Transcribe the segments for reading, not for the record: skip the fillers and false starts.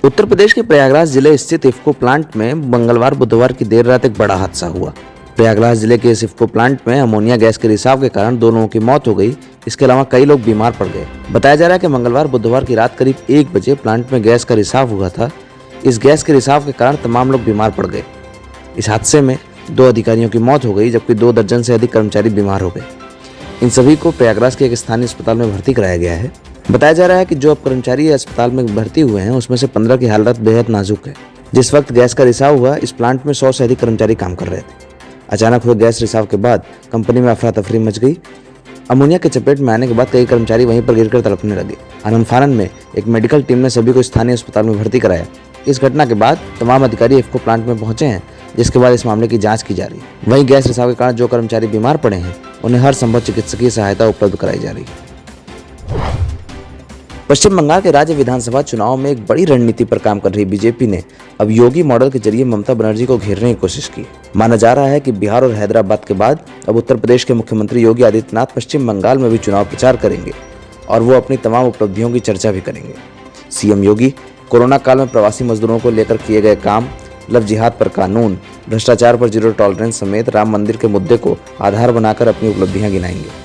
उत्तर प्रदेश के प्रयागराज जिले स्थित इफ्को प्लांट में मंगलवार बुधवार की देर रात एक बड़ा हादसा हुआ। प्रयागराज जिले के इस इफ्को प्लांट में अमोनिया गैस के रिसाव के कारण 2 लोगों की मौत हो गई। इसके अलावा कई लोग बीमार पड़ गए। बताया जा रहा है कि मंगलवार बुधवार की रात करीब 1 बजे प्लांट में गैस का रिसाव हुआ था। इस गैस के रिसाव के कारण तमाम लोग बीमार पड़ गए। इस हादसे में 2 अधिकारियों की मौत हो गई, जबकि 2 दर्जन से अधिक कर्मचारी बीमार हो गए। इन सभी को प्रयागराज के एक स्थानीय अस्पताल में भर्ती कराया गया है। बताया जा रहा है कि जो अब कर्मचारी अस्पताल में भर्ती हुए हैं उसमें से 15 की हालत बेहद नाजुक है। जिस वक्त गैस का रिसाव हुआ, इस प्लांट में 100 से अधिक कर्मचारी काम कर रहे थे। अचानक हुए गैस रिसाव के बाद कंपनी में अफरा तफरी मच गई। अमोनिया के चपेट में आने के बाद कई कर्मचारी वहीं पर गिरकर तड़पने लगे। आनंद फानन में एक मेडिकल टीम ने सभी को स्थानीय अस्पताल में भर्ती कराया। इस घटना के बाद तमाम अधिकारी इफ्को प्लांट में पहुंचे हैं, जिसके बाद इस मामले की जांच की जा रही है। वहीं गैस रिसाव के कारण जो कर्मचारी बीमार पड़े हैं उन्हें हर संभव चिकित्सकीय सहायता उपलब्ध कराई जा रही है। पश्चिम बंगाल के राज्य विधानसभा चुनाव में एक बड़ी रणनीति पर काम कर रही बीजेपी ने अब योगी मॉडल के जरिए ममता बनर्जी को घेरने की कोशिश की। माना जा रहा है कि बिहार और हैदराबाद के बाद अब उत्तर प्रदेश के मुख्यमंत्री योगी आदित्यनाथ पश्चिम बंगाल में भी चुनाव प्रचार करेंगे और वो अपनी तमाम उपलब्धियों की चर्चा भी करेंगे। सीएम योगी कोरोना काल में प्रवासी मजदूरों को लेकर किए गए काम, लव जिहाद पर कानून, भ्रष्टाचार पर 0 टॉलरेंस समेत राम मंदिर के मुद्दे को आधार बनाकर अपनी उपलब्धियां गिनाएंगे।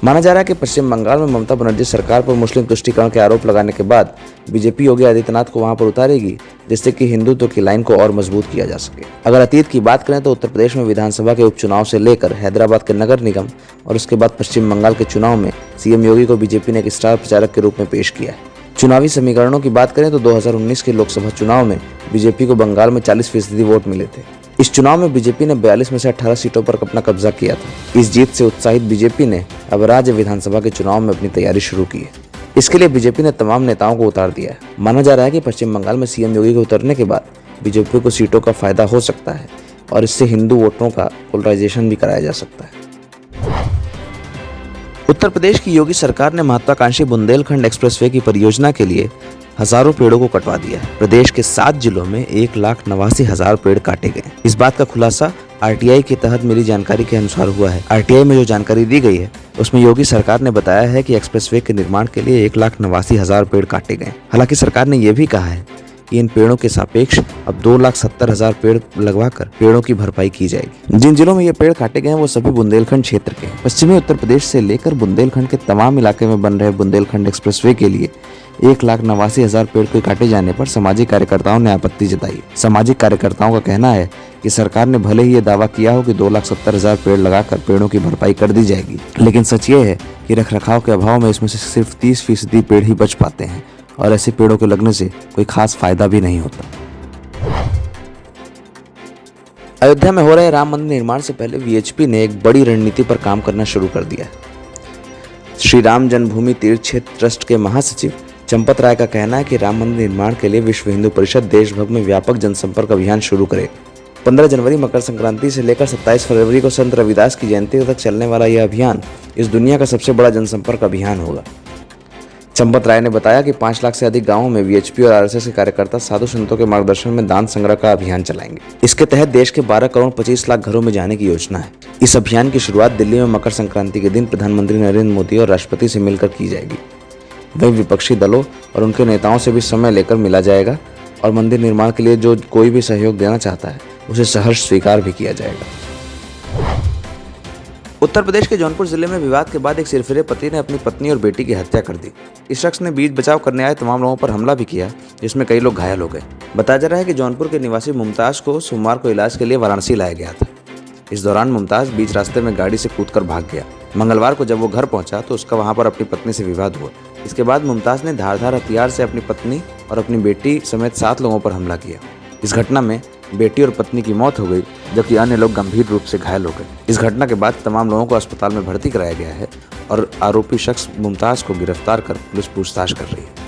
माना जा रहा है कि पश्चिम बंगाल में ममता बनर्जी सरकार पर मुस्लिम तुष्टीकरण के आरोप लगाने के बाद बीजेपी योगी आदित्यनाथ को वहां पर उतारेगी, जिससे कि हिंदुत्व की लाइन को और मजबूत किया जा सके। अगर अतीत की बात करें तो उत्तर प्रदेश में विधानसभा के उपचुनाव से लेकर हैदराबाद के नगर निगम और उसके बाद पश्चिम बंगाल के चुनाव में सीएम योगी को बीजेपी ने एक स्टार प्रचारक के रूप में पेश किया है। चुनावी समीकरणों की बात करें तो 2019 के लोकसभा चुनाव में बीजेपी को बंगाल में 40% वोट मिले थे। इस चुनाव में बीजेपी ने 42 में से 18 सीटों पर अपना कब्जा किया था। इस जीत से उत्साहित बीजेपी ने अब राज्य विधानसभा के चुनाव में अपनी तैयारी शुरू की है। इसके लिए बीजेपी ने तमाम नेताओं को उतार दिया है। माना जा रहा है कि पश्चिम बंगाल में सीएम योगी के उतरने के बाद बीजेपी को सीटों का फायदा हो सकता है और इससे हिंदू वोटरों का पोलराइजेशन भी कराया जा सकता है। उत्तर प्रदेश की योगी सरकार ने महत्वाकांक्षी बुंदेलखंड एक्सप्रेसवे की परियोजना के लिए हजारों पेड़ों को कटवा दिया है। प्रदेश के 7 जिलों में 1,89,000 पेड़ काटे गए। इस बात का खुलासा आरटीआई के तहत मिली जानकारी के अनुसार हुआ है। आरटीआई में जो जानकारी दी गई है उसमें योगी सरकार ने बताया है कि एक्सप्रेसवे के निर्माण के लिए 1,89,000 पेड़ काटे गए। हालांकि सरकार ने यह भी कहा है कि इन पेड़ों के सापेक्ष अब 2,70,000 पेड़ लगवाकर पेड़ों की भरपाई की जाएगी। जिन जिलों में ये पेड़ काटे गए हैं वो सभी बुंदेलखंड क्षेत्र के हैं। पश्चिमी उत्तर प्रदेश से लेकर बुंदेलखंड के तमाम इलाके में बन रहे बुंदेलखंड एक्सप्रेसवे के लिए 1,89,000 पेड़ के काटे जाने पर सामाजिक कार्यकर्ताओं ने आपत्ति जताई। सामाजिक कार्यकर्ताओं का कहना है कि सरकार ने भले ही ये दावा किया हो कि 2,70,000 पेड़ लगाकर पेड़ों की भरपाई कर दी जाएगी, लेकिन सच ये है कि रखरखाव के अभाव में इसमें से सिर्फ 30% पेड़ ही बच पाते हैं और ऐसे पेड़ों के लगने से कोई खास फायदा भी नहीं होता। अयोध्या में हो रहे राम मंदिर निर्माण से पहले वीएचपी ने एक बड़ी रणनीति पर काम करना शुरू कर दिया है। श्री राम जन्मभूमि तीर्थ क्षेत्र ट्रस्ट के महासचिव चंपत राय का कहना है कि राम मंदिर निर्माण के लिए विश्व हिंदू परिषद देश भर में व्यापक जनसंपर्क अभियान शुरू करे। 15 जनवरी मकर संक्रांति से लेकर 27 फरवरी को संत रविदास की जयंती तक चलने वाला यह अभियान इस दुनिया का सबसे बड़ा जनसंपर्क अभियान होगा। चंपत राय ने बताया कि 5 लाख से अधिक गांवों में वीएचपी और आरएसएस के कार्यकर्ता साधु संतों के मार्गदर्शन में दान संग्रह का अभियान चलाएंगे। इसके तहत देश के 12 करोड़ 25 लाख घरों में जाने की योजना है। इस अभियान की शुरुआत दिल्ली में मकर संक्रांति के दिन प्रधानमंत्री नरेंद्र मोदी और राष्ट्रपति से मिलकर की जाएगी। वहीं विपक्षी दलों और उनके नेताओं से भी समय लेकर मिला जाएगा और मंदिर निर्माण के लिए जो कोई भी सहयोग देना चाहता है उसे सहर्ष स्वीकार भी किया जाएगा। उत्तर प्रदेश के जौनपुर जिले में विवाद के बाद एक सिरफिरे पति ने अपनी पत्नी और बेटी की हत्या कर दी। इस शख्स ने बीच बचाव करने आए तमाम लोगों पर हमला भी किया, जिसमें कई लोग घायल हो गए। बताया जा रहा है कि जौनपुर के निवासी मुमताज को सोमवार को इलाज के लिए वाराणसी लाया गया था। इस दौरान मुमताज बीच रास्ते में गाड़ी से कूदकर भाग गया। मंगलवार को जब वो घर पहुंचा तो उसका वहां पर अपनी पत्नी से विवाद हुआ। इसके बाद मुमताज ने धारदार हथियार से अपनी पत्नी और अपनी बेटी समेत 7 लोगों पर हमला किया। इस घटना में बेटी और पत्नी की मौत हो गई, जबकि अन्य लोग गंभीर रूप से घायल हो गए। इस घटना के बाद तमाम लोगों को अस्पताल में भर्ती कराया गया है और आरोपी शख्स मुमताज को गिरफ्तार कर पुलिस पूछताछ कर रही है।